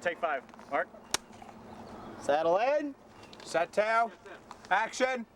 Take 5. Mark. Saddle in. Set tail. Action.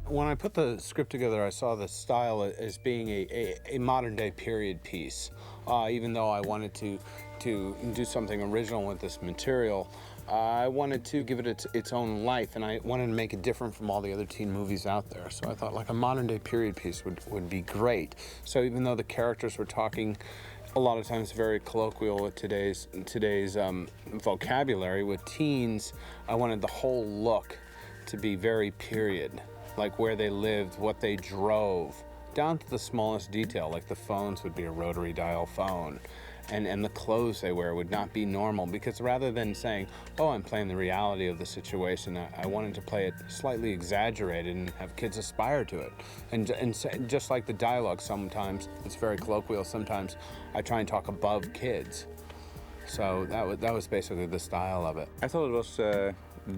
When I put the script together, I saw the style as being a modern-day period piece. Even though I wanted to do something original with this material, I wanted to give it its own life, and I wanted to make it different from all the other teen movies out there. So I thought like a modern-day period piece would be great. So even though the characters were talking a lot of times very colloquial with today's vocabulary, with teens, I wanted the whole look to be very period. Like where they lived, what they drove, down to the smallest detail, like the phones would be a rotary dial phone, and the clothes they wear would not be normal, because rather than saying, oh, I'm playing the reality of the situation, I wanted to play it slightly exaggerated and have kids aspire to it. And just like the dialogue, sometimes it's very colloquial, sometimes I try and talk above kids. So that was basically the style of it. I thought it was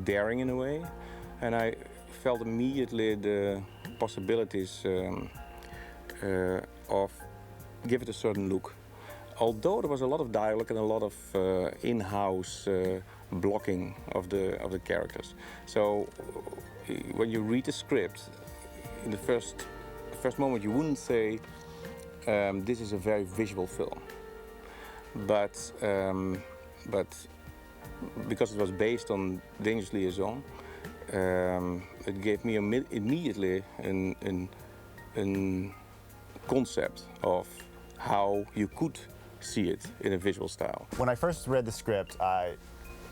daring in a way, and I felt immediately the possibilities of give it a certain look. Although there was a lot of dialogue and a lot of in-house blocking of the characters. So when you read the script, in the first moment you wouldn't say this is a very visual film. But because it was based on Dangerous Liaison, it gave me immediately a concept of how you could see it in a visual style. When I first read the script, I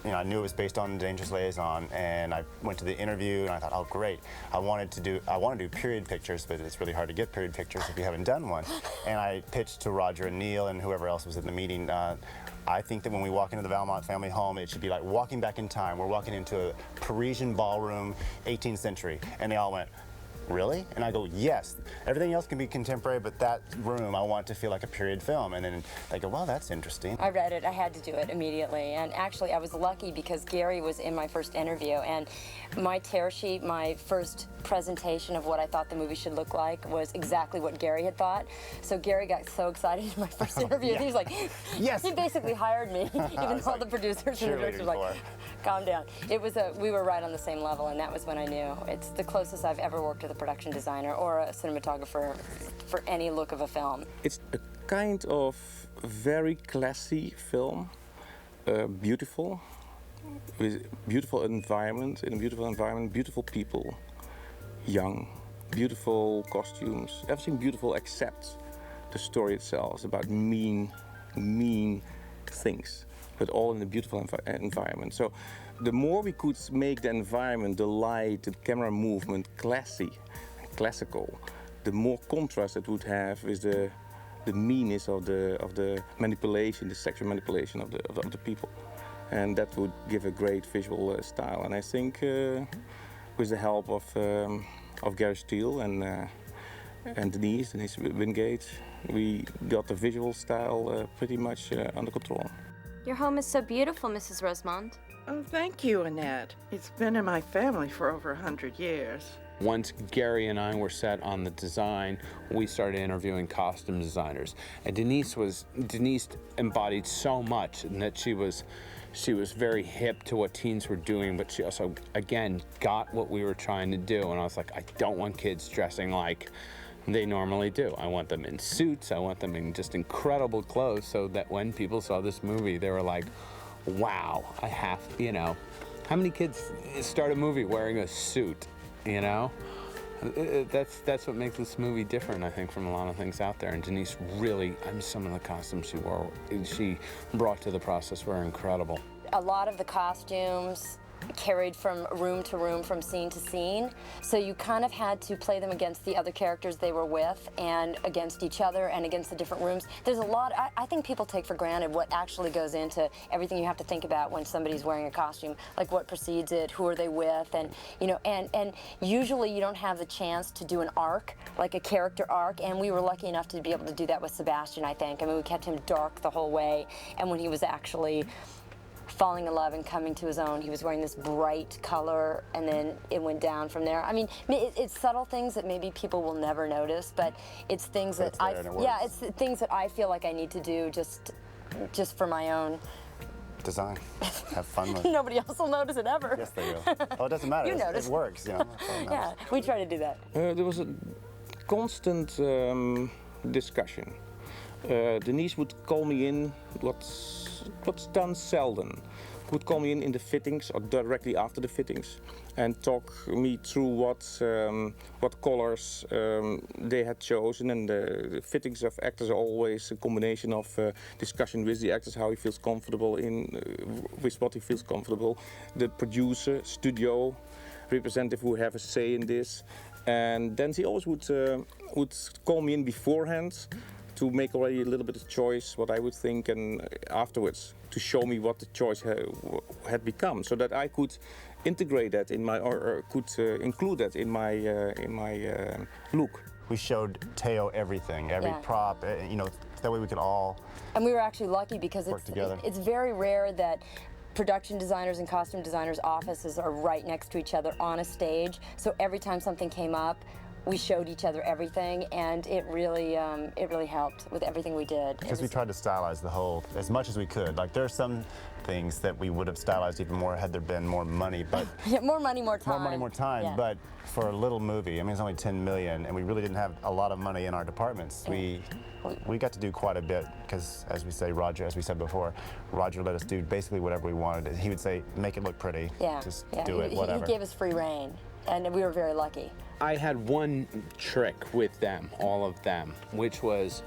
knew it was based on Dangerous Liaison, and I went to the interview and I thought, oh great, I want to do period pictures, but it's really hard to get period pictures if you haven't done one. And I pitched to Roger and Neil and whoever else was in the meeting. I think that when we walk into the Valmont family home, it should be like walking back in time. We're walking into a Parisian ballroom, 18th century. And they all went, really? And I go, yes. Everything else can be contemporary, but that room, I want to feel like a period film. And then they go, well, that's interesting. I read it. I had to do it immediately. And actually, I was lucky because Gary was in my first interview. And my tear sheet, my first presentation of what I thought the movie should look like, was exactly what Gary had thought. So Gary got so excited in my first interview. He was like, yes. He basically hired me, even though all the producers and the directors were like, calm down. It was we were right on the same level, and that was when I knew. It's the closest I've ever worked with a production designer or a cinematographer for any look of a film. It's a kind of very classy film, beautiful, with beautiful environment, in a beautiful environment, beautiful people, young, beautiful costumes, everything beautiful except the story itself. It's about mean things, but all in a beautiful environment. So the more we could make the environment, the light, the camera movement classy, classical, the more contrast it would have with the meanness of the manipulation, the sexual manipulation of the people. And that would give a great visual style. And I think with the help of Gary Steele and Denise Wingate, we got the visual style pretty much under control. Your home is so beautiful, Mrs. Rosemond. Oh, thank you, Annette. It's been in my family for over 100 years. Once Gary and I were set on the design, we started interviewing costume designers. And Denise embodied so much, and that she was very hip to what teens were doing, but she also, again, got what we were trying to do. And I was like, I don't want kids dressing like they normally do. I want them in suits. I want them in just incredible clothes, so that when people saw this movie, they were like, wow, I have, how many kids start a movie wearing a suit? That's what makes this movie different, I think, from a lot of things out there. And Denise really, some of the costumes she brought to the process were incredible. A lot of the costumes carried from room to room, from scene to scene. So you kind of had to play them against the other characters they were with and against each other and against the different rooms. There's a lot, I think people take for granted what actually goes into everything you have to think about when somebody's wearing a costume, like what precedes it, who are they with, and you know, and usually you don't have the chance to do an arc, like a character arc, and we were lucky enough to be able to do that with Sebastian, I think. I mean, we kept him dark the whole way, and when he was actually falling in love and coming to his own, he was wearing this bright color, and then it went down from there. I mean, it's subtle things that maybe people will never notice, but it's things that it's things that I feel like I need to do just for my own design. Have fun with it. Nobody else will notice it ever. Yes, they will. Oh, it doesn't matter. You notice. It works, you know. Yeah, we try to do that. There was a constant discussion. Denise would call me in, what's done seldom, would call me in the fittings or directly after the fittings and talk me through what colors they had chosen. And the fittings of actors are always a combination of discussion with the actors, how he feels comfortable with what he feels comfortable. The producer, studio representative who have a say in this. And then he always would call me in beforehand to make already a little bit of choice, what I would think, and afterwards to show me what the choice had become, so that I could integrate that in my, or could include that in my look. We showed Teo everything, every prop, you know, that way we could all And we were actually lucky because work together. It's very rare that production designers and costume designers' offices are right next to each other on a stage. So every time something came up, we showed each other everything, and it really helped with everything we did. Because we tried to stylize the whole as much as we could. Like there are some things that we would have stylized even more had there been more money, but yeah, more money, more time. More money, more time. Yeah. But for a little movie, I mean, it's only 10 million, and we really didn't have a lot of money in our departments. We got to do quite a bit because, as we say, Roger, as we said before, Roger let us do basically whatever we wanted. He would say, make it look pretty. Yeah. Just do it, whatever. He gave us free reign, and we were very lucky. I had one trick with them, all of them, which was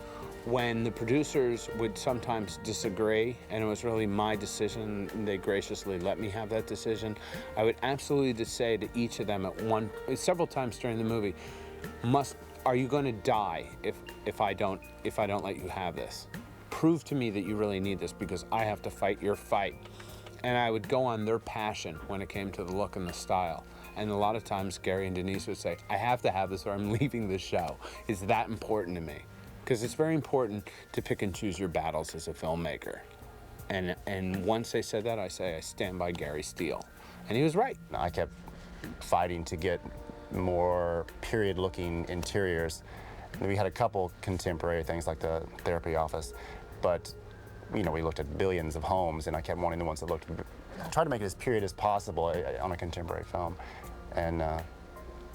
when the producers would sometimes disagree, and it was really my decision, and they graciously let me have that decision, I would absolutely just say to each of them several times during the movie, are you going to die if I don't let you have this? Prove to me that you really need this, because I have to fight your fight. And I would go on their passion when it came to the look and the style. And a lot of times Gary and Denise would say, I have to have this or I'm leaving the show. It's that important to me. Because it's very important to pick and choose your battles as a filmmaker. And once they said that, I stand by Gary Steele. And he was right. I kept fighting to get more period-looking interiors. We had a couple contemporary things like the therapy office, but you know, we looked at billions of homes, and I kept wanting the ones that looked, try to make it as period as possible on a contemporary film. And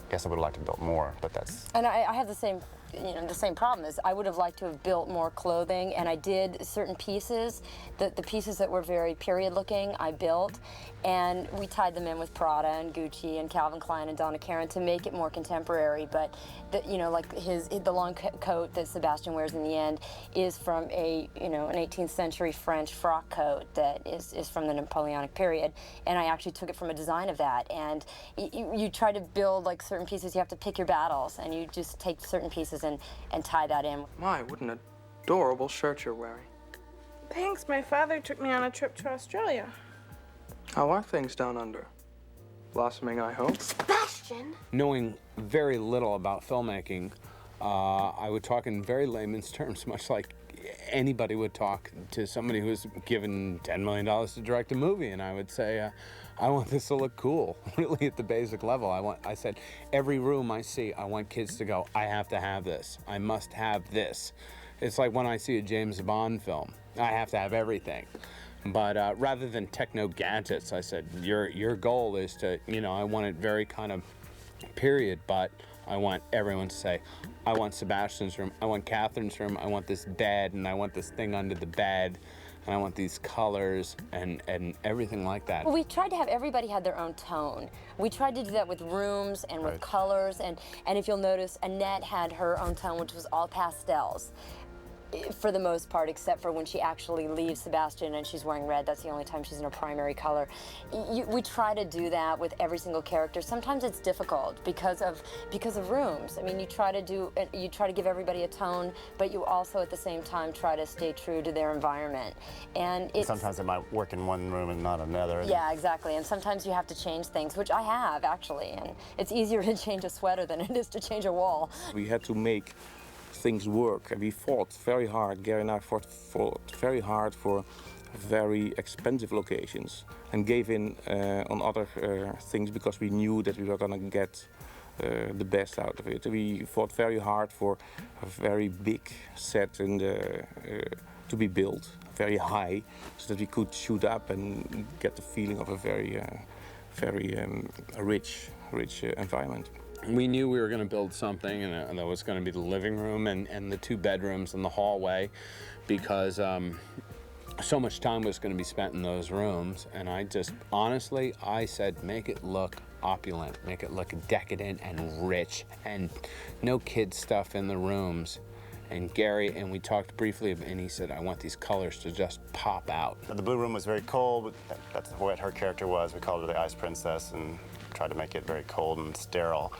guess I would have liked to build more, but that's. And I have the same, the same problem is I would have liked to have built more clothing, and I did certain pieces, the pieces that were very period looking, I built, and we tied them in with Prada and Gucci and Calvin Klein and Donna Karan to make it more contemporary. But like the long coat that Sebastian wears in the end is from an 18th century French frock coat that is from the Napoleonic period, and I actually took it from a design of that. And you try to build like certain pieces, you have to pick your battles, and you just take certain pieces and tie that in. My, what an adorable shirt you're wearing. Thanks. My father took me on a trip to Australia. How are things down under? Blossoming, I hope. Sebastian! Knowing very little about filmmaking, I would talk in very layman's terms, much like anybody would talk to somebody who was given $10 million to direct a movie, and I would say, I want this to look cool, really at the basic level. I said, every room I see, I want kids to go, I have to have this. I must have this. It's like when I see a James Bond film, I have to have everything. But rather than techno gadgets, I said, your goal is to, I want it very kind of period, but I want everyone to say, I want Sebastian's room, I want Catherine's room, I want this bed, and I want this thing under the bed, and I want these colors and everything like that. Well, we tried to have everybody had their own tone. We tried to do that with rooms and with colors, and if you'll notice, Annette had her own tone, which was all pastels. for the most part, except for when she actually leaves Sebastian and she's wearing red. That's the only time she's in her primary color. We try to do that with every single character. Sometimes it's difficult because of rooms. I mean, you try to give everybody a tone, but you also at the same time try to stay true to their environment. And sometimes it might work in one room and not another. Yeah, exactly. And sometimes you have to change things, which I have actually. And it's easier to change a sweater than it is to change a wall. We had to make things work, and we fought very hard. Gary and I fought very hard for very expensive locations and gave in on other things because we knew that we were going to get the best out of it. We fought very hard for a very big set in to be built, very high, so that we could shoot up and get the feeling of a very rich environment. We knew we were going to build something, and that was going to be the living room and the 2 bedrooms and the hallway, because so much time was going to be spent in those rooms. And I just, honestly, I said, make it look opulent, make it look decadent and rich, and no kid stuff in the rooms. And Gary, and we talked briefly, and he said, I want these colors to just pop out. The blue room was very cold. That's what her character was. We called her the Ice Princess and tried to make it very cold and sterile.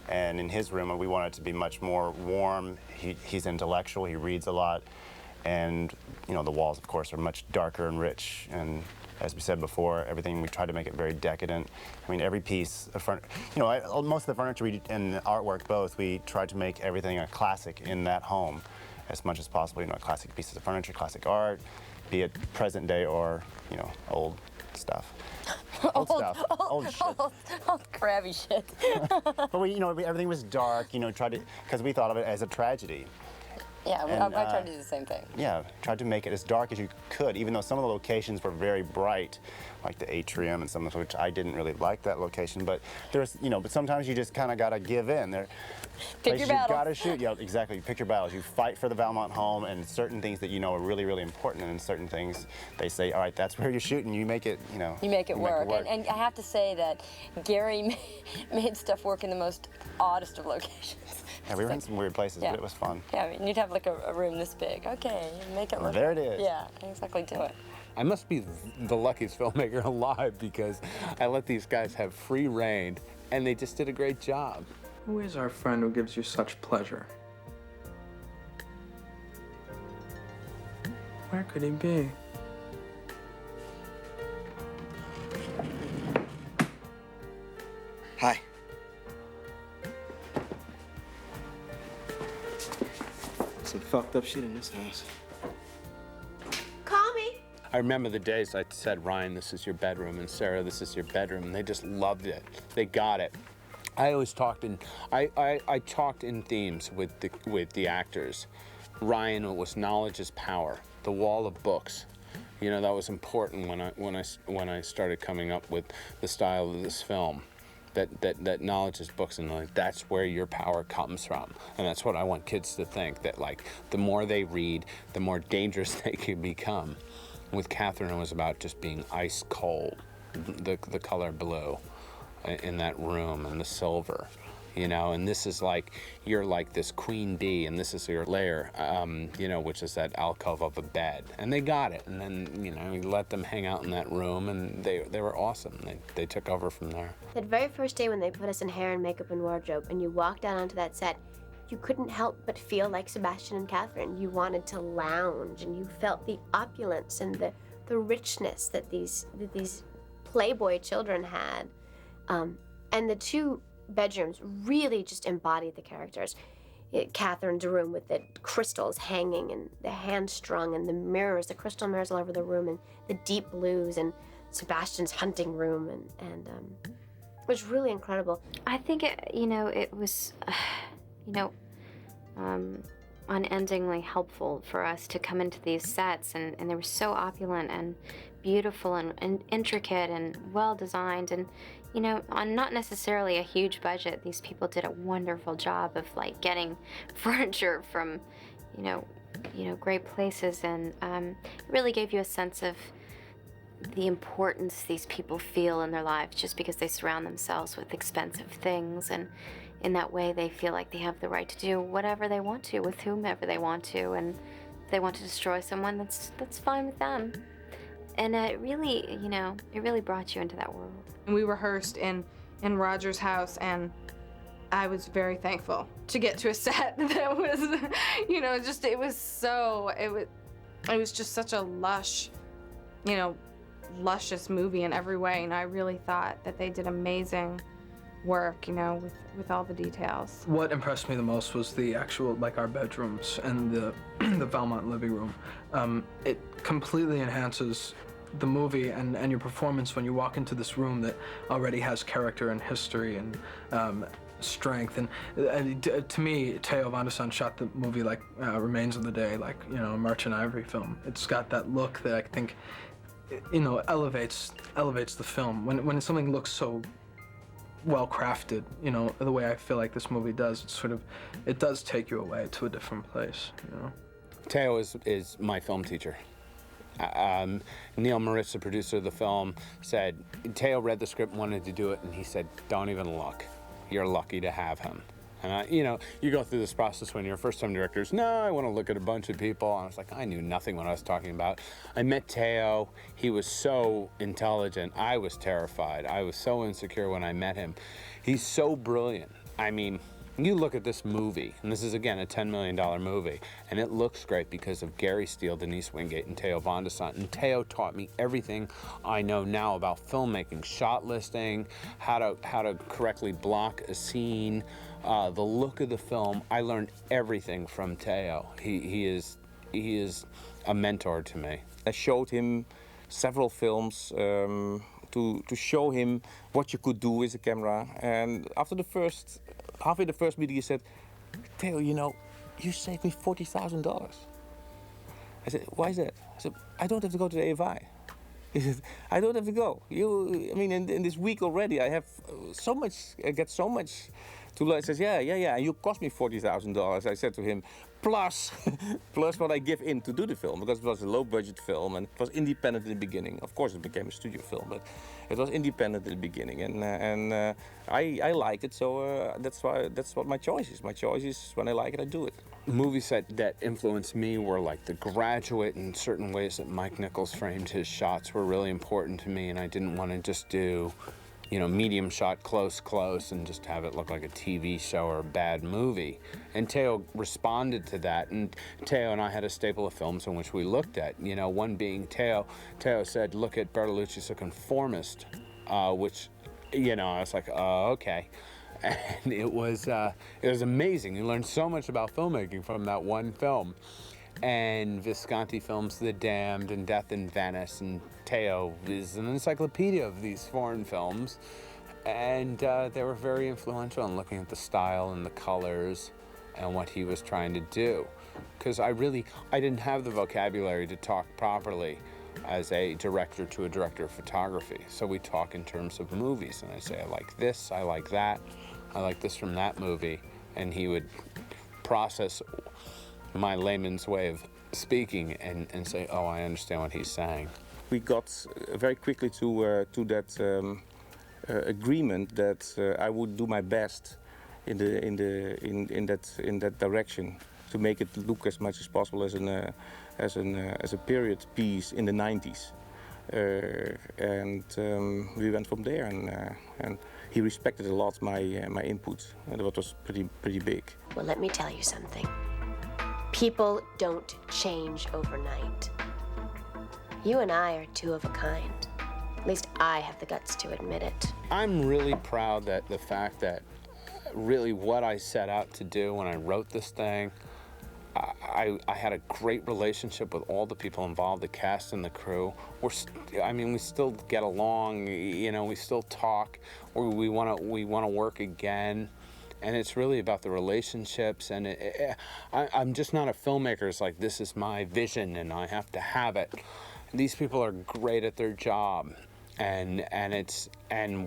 And in his room, we wanted it to be much more warm. He's intellectual, he reads a lot. And, you know, the walls, of course, are much darker and rich. And as we said before, everything, we tried to make it very decadent. I mean, every piece of furniture, you know, most of the furniture and the artwork both, we tried to make everything a classic in that home as much as possible. You know, classic pieces of furniture, classic art, be it present day or, you know, old stuff. Old shit. Old crabby shit. But we, you know, everything was dark, you know, because we thought of it as a tragedy. Yeah, and, I tried to do the same thing. Yeah, tried to make it as dark as you could, even though some of the locations were very bright, like the atrium and some of which I didn't really like that location. But there's, you know, but sometimes you just kind of got to give in. Pick your battles. You got to shoot. Yeah, exactly. You pick your battles. You fight for the Valmont home, and certain things that you know are really, really important, and certain things they say, all right, that's where you're shooting. You make it, you know. You make it work. And I have to say that Gary made stuff work in the most oddest of locations. Yeah, we were in some weird places, but it was fun. Yeah, I mean, you'd have like a room this big. Okay, make it look. There it is. Yeah, exactly, do it. I must be the luckiest filmmaker alive because I let these guys have free rein, and they just did a great job. Who is our friend who gives you such pleasure? Where could he be? Hi. Some fucked up shit in this house. Call me. I remember the days I said, Ryan, this is your bedroom, and Sarah, this is your bedroom, and they just loved it. They got it. I always talked I talked in themes with the actors. Ryan was knowledge is power. The wall of books. You know, that was important when I started coming up with the style of this film. That knowledge is books, and like, that's where your power comes from. And that's what I want kids to think, that like the more they read, the more dangerous they can become. With Catherine, it was about just being ice cold, the color blue in that room, and the silver, you know. And this is like, you're like this queen bee, and this is your lair, you know, which is that alcove of a bed. And they got it. And then, you know, we let them hang out in that room, and they were awesome. They took over from there. That very first day when they put us in hair and makeup and wardrobe, and you walked out onto that set, you couldn't help but feel like Sebastian and Catherine. You wanted to lounge, and you felt the opulence and the richness that these Playboy children had. And the 2 bedrooms really just embodied the characters. Catherine's room with the crystals hanging and the hand strung and the mirrors, the crystal mirrors all over the room, and the deep blues, and Sebastian's hunting room, and it was really incredible. I think it was, unendingly helpful for us to come into these sets, and they were so opulent and beautiful and intricate and well designed, and you know, on not necessarily a huge budget, these people did a wonderful job of like getting furniture from, you know, great places, and it really gave you a sense of the importance these people feel in their lives just because they surround themselves with expensive things, and in that way they feel like they have the right to do whatever they want to with whomever they want to, and they want to destroy someone, that's fine with them. And it really, you know, it really brought you into that world. We rehearsed in Roger's house, and I was very thankful to get to a set that was, you know, just, it was just such a lush, you know, luscious movie in every way, and I really thought that they did amazing work, you know, with all the details. What impressed me the most was the actual, like, our bedrooms and the the Valmont living room. It completely enhances the movie and your performance when you walk into this room that already has character and history and strength. And to me, Theo van der Sande shot the movie like Remains of the Day, like, you know, a Merchant Ivory film. It's got that look that I think, you know, elevates the film. When something looks so well crafted, you know, the way I feel like this movie does, it's sort of, it does take you away to a different place, you know. Theo is my film teacher. Neil Moritz, the producer of the film, said, Theo read the script and wanted to do it, and he said, don't even look. You're lucky to have him. And you know, you go through this process when you're a first-time director. No, I want to look at a bunch of people. And I was like, I knew nothing what I was talking about. I met Theo. He was so intelligent. I was terrified. I was so insecure when I met him. He's so brilliant. I mean, you look at this movie, and this is, again, a $10 million movie, and it looks great because of Gary Steele, Denise Wingate, and Theo van der Sande. And Theo taught me everything I know now about filmmaking, shot listing, how to correctly block a scene, the look of the film. I learned everything from Theo. He is a mentor to me. I showed him several films to show him what you could do with a camera. And after halfway the first meeting, he said, Theo, you know, you saved me $40,000. I said, why is that? I said, I don't have to go to the AFI. He said, I don't have to go. I mean, in this week already, I have so much, I get so much to learn. He says, yeah, you cost me $40,000. I said to him, plus what I give in to do the film, because it was a low-budget film and it was independent in the beginning. Of course, it became a studio film, but it was independent in the beginning, and I like it, so that's what my choice is. My choice is when I like it, I do it. Movies that influenced me were like The Graduate, and certain ways that Mike Nichols framed his shots were really important to me, and I didn't want to just do, you know, medium shot, close, and just have it look like a TV show or a bad movie. And Theo responded to that, and Theo and I had a staple of films in which we looked at, you know, one being Theo said, look at Bertolucci's A Conformist, which, you know, I was like, oh, okay. And it was amazing. You learned so much about filmmaking from that one film. And Visconti films The Damned and Death in Venice, and Theo is an encyclopedia of these foreign films, and they were very influential in looking at the style and the colors and what he was trying to do, because I didn't have the vocabulary to talk properly as a director to a director of photography. So we talk in terms of movies, and I say, I like this, I like that, I like this from that movie, and he would process my layman's way of speaking and say, oh, I understand what he's saying. We got very quickly to that agreement that I would do my best in that direction to make it look as much as possible as a period piece in the 90s. We went from there, and he respected a lot my input, and that was pretty big. Well, let me tell you something. People don't change overnight. You and I are two of a kind. At least I have the guts to admit it. I'm really proud that the fact that really what I set out to do when I wrote this thing, I had a great relationship with all the people involved, the cast and the crew. We still get along, you know, we still talk, we want to work again. And it's really about the relationships, and I'm just not a filmmaker. It's like, this is my vision and I have to have it. These people are great at their job, and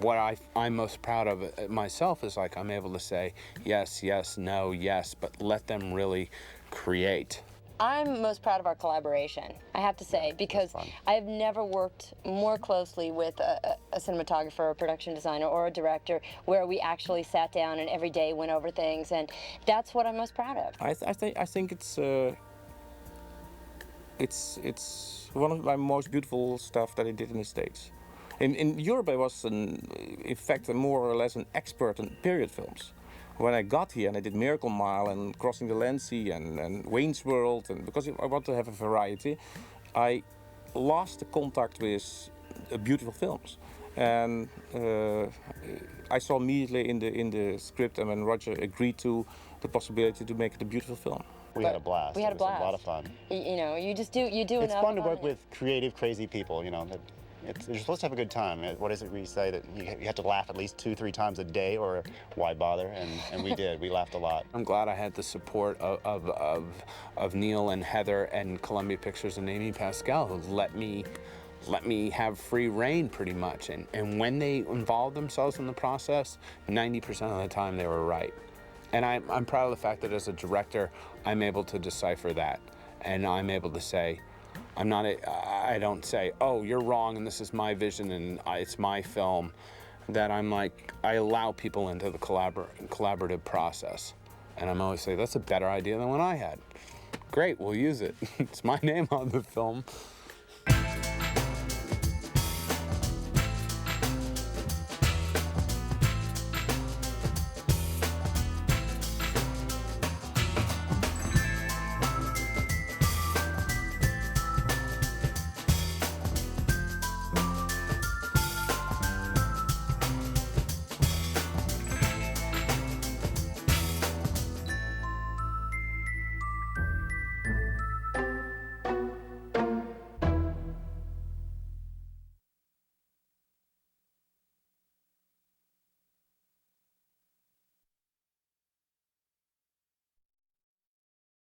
what I'm most proud of myself is, like, I'm able to say yes, no, yes, but let them really create. I'm most proud of our collaboration, I have to say, because I've never worked more closely with a cinematographer or a production designer or a director where we actually sat down and every day went over things, and that's what I'm most proud of. I think it's it's one of my most beautiful stuff that I did in the States. In Europe, I was, in fact, more or less an expert in period films. When I got here and I did Miracle Mile and Crossing the Landsea and Wayne's World, and because I want to have a variety, I lost the contact with beautiful films. And I saw immediately in the script, and when Roger agreed to the possibility to make it a beautiful film. We had a blast. We had It a was blast. a lot of fun. You know, you do It's enough fun to work it. with creative, crazy people. You know, you're supposed to have a good time. What is it we say, that you have to laugh at least 2-3 times a day, or why bother? And we did. We laughed a lot. I'm glad I had the support of Neil and Heather and Columbia Pictures and Amy Pascal, who let me have free reign pretty much. And when they involved themselves in the process, 90% of the time they were right. And I'm proud of the fact that as a director, I'm able to decipher that. And I'm able to say, I don't say, oh, you're wrong and this is my vision and it's my film. That I'm like, I allow people into the collaborative process. And I'm always saying, that's a better idea than what I had. Great, we'll use it. It's my name on the film.